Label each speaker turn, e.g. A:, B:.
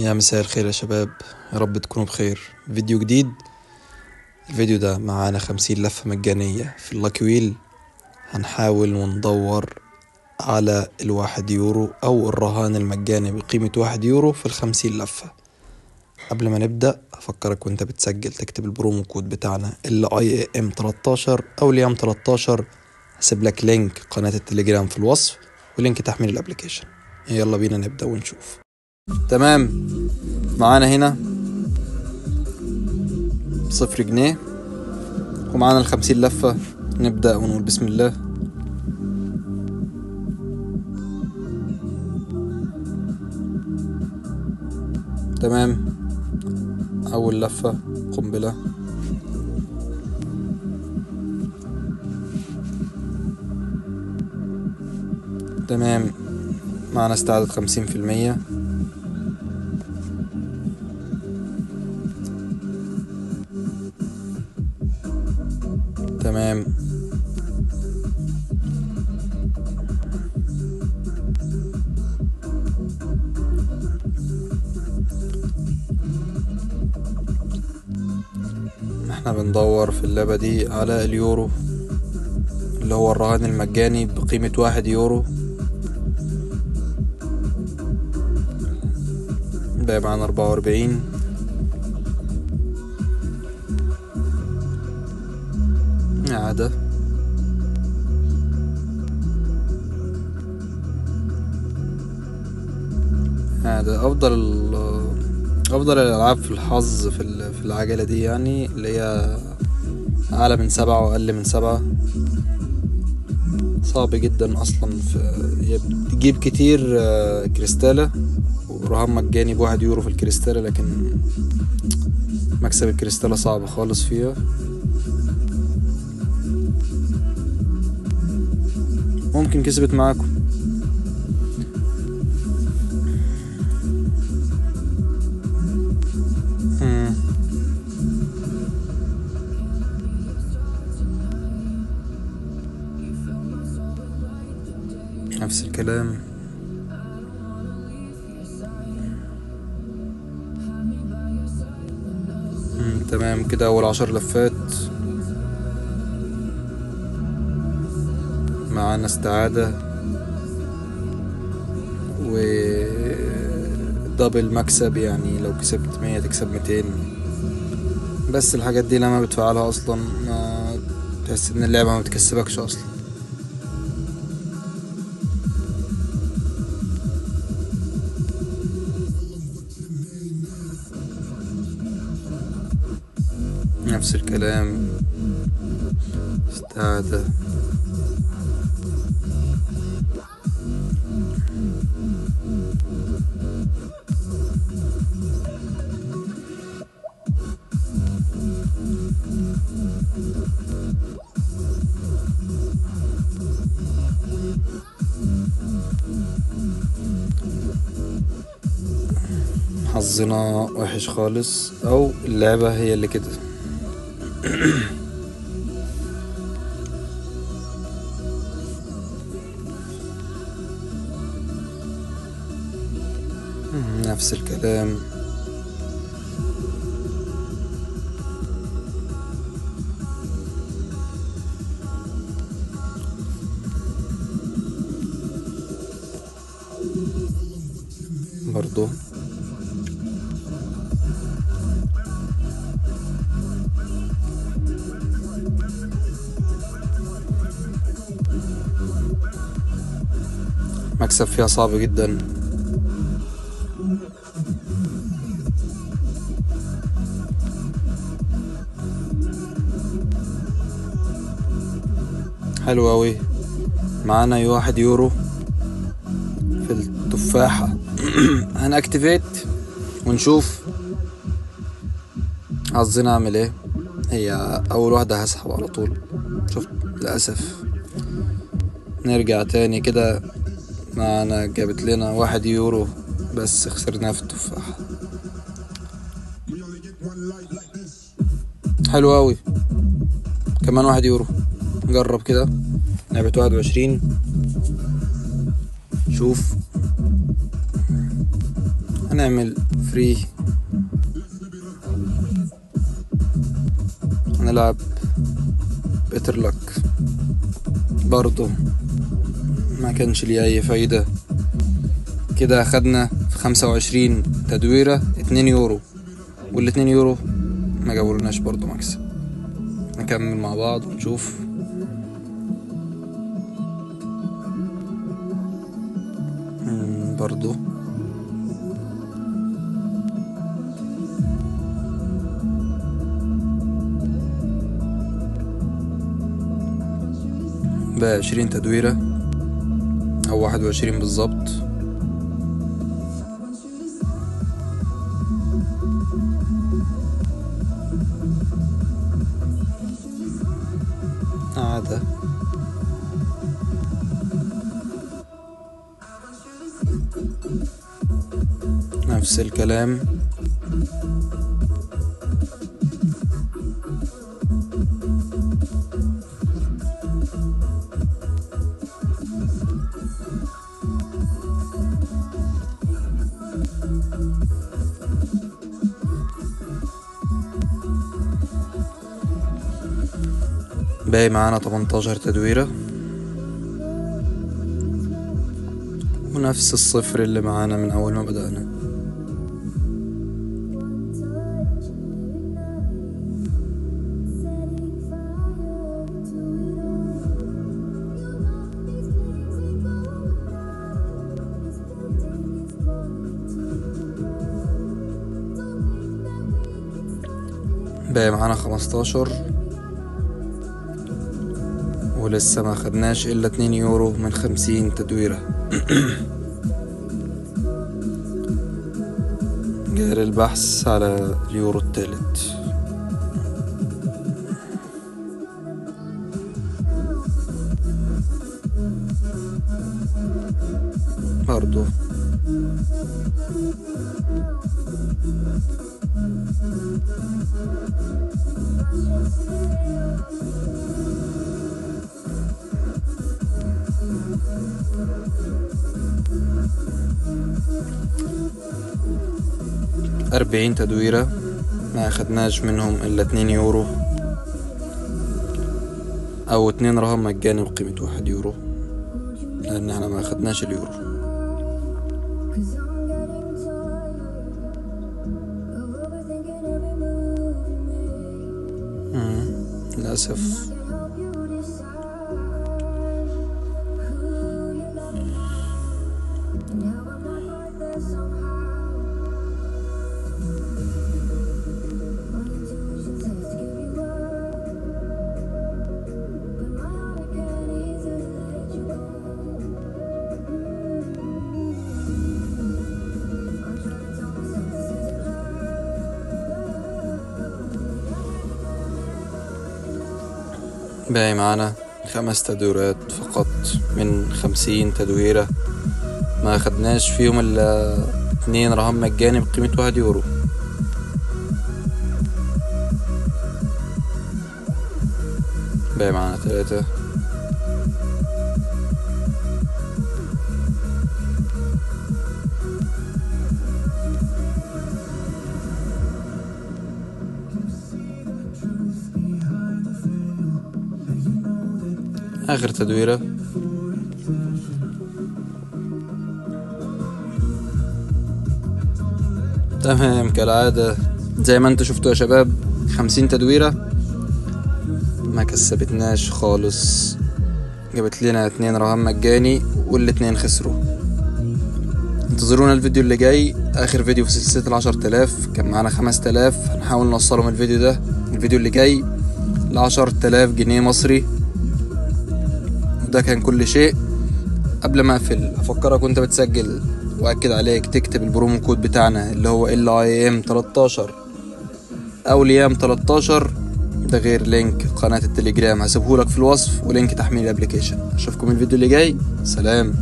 A: يا مساء الخير يا شباب، يا رب تكونوا بخير. فيديو جديد. الفيديو ده معانا 50 لفة مجانية في اللاكي ويل. هنحاول وندور على الواحد يورو او الرهان المجاني بقيمة 1 يورو في ال50 لفة. قبل ما نبدأ افكرك وانت بتسجل تكتب البرومو كود بتاعنا LIAM13 او LIAM13. هسيب لك لينك قناة التليجرام في الوصف ولينك تحميل الابليكيشن. يلا بينا نبدأ ونشوف. تمام، معانا هنا 0 جنيه ومعانا ال50 لفة. نبدأ ونقول بسم الله. تمام، أول لفة قنبلة. تمام، معانا استعداد 50%. تمام، احنا بندور في اللعبة دي على اليورو اللي هو الرهان المجاني بقيمة 1 يورو. بقى معانا 44. عادة افضل الالعاب في الحظ في العجلة دي، يعني اللي هي اعلى من 7 واقل من 7. صعب جدا اصلا هي بتجيب كتير كريستالة ورهان مجاني ب1 يورو في الكريستالة، لكن مكسب الكريستالة صعب خالص فيها. ممكن كسبت معاكم. نفس الكلام. تمام كده، اول 10 لفات معانا استعادة و دبل مكسب، يعني لو كسبت 100 تكسب 200. بس الحاجات دي لما بتفعلها اصلا ما تحس ان اللعبة ما بتكسبكش اصلا. نفس الكلام. استعادة. حظنا وحش خالص، او اللعبة هي اللي كده. نفس الكلام. برضو مكسب فيها صعب جدا. حلو اوي، معانا 1 يورو في التفاحة. هنأكتيفيت ونشوف حظنا عامل ايه. هي اول واحدة هسحب على طول. شفت للأسف. نرجع تاني كده، معانا جابت لنا 1 يورو بس خسرناها في التفاحة. حلو اوي، كمان 1 يورو. نجرب كده لعبة 21. شوف هنعمل فري. هنلعب بيتر لك برضو، ما كانش ليه اي فايدة. كده اخدنا في 25 تدويرة 2 يورو، وال2 يورو ما جابولناش برضو مكسب. نكمل مع بعض ونشوف. برضو بقى 20 تدويرة او 21 بالظبط. عادة نفس الكلام. باقي معانا 18 تدويرة، ونفس الصفر اللي معانا من اول ما بدأنا. باقي معانا 15، ولسه ما خدناش الا 2 يورو من 50 تدويرة. جاري البحث على اليورو التالت. برضو أربعين تدويرة ما أخدناش منهم إلا 2 يورو أو 2 رهن مجاني بقيمة 1 يورو، لأن احنا ما أخدناش اليورو. للأسف. باقي معانا 5 تدويرات فقط من 50 تدويرة، ما أخدناش فيهم إلا 2 رهن مجاني بقيمة 1 يورو. باقي معانا 3. آخر تدويرة. تمام كالعادة زي ما انتوا شفتوا يا شباب، 50 تدويرة ما كسبتناش خالص، جابت لنا 2 رهان مجاني والاتنين خسروا. انتظرونا الفيديو اللي جاي، اخر فيديو في سلسلة 10,000. كان معانا 5000، هنحاول نوصلهم الفيديو ده الفيديو اللي جاي ل10,000 جنيه مصري. ده كان كل شيء. قبل ما اقفل افكرك وانت بتسجل واكد عليك تكتب البرومو كود بتاعنا اللي هو LIM13 او LIAM13، ده غير لينك قناة التليجرام هسيبهولك في الوصف ولينك تحميل الابليكيشن. اشوفكم الفيديو اللي جاي، سلام.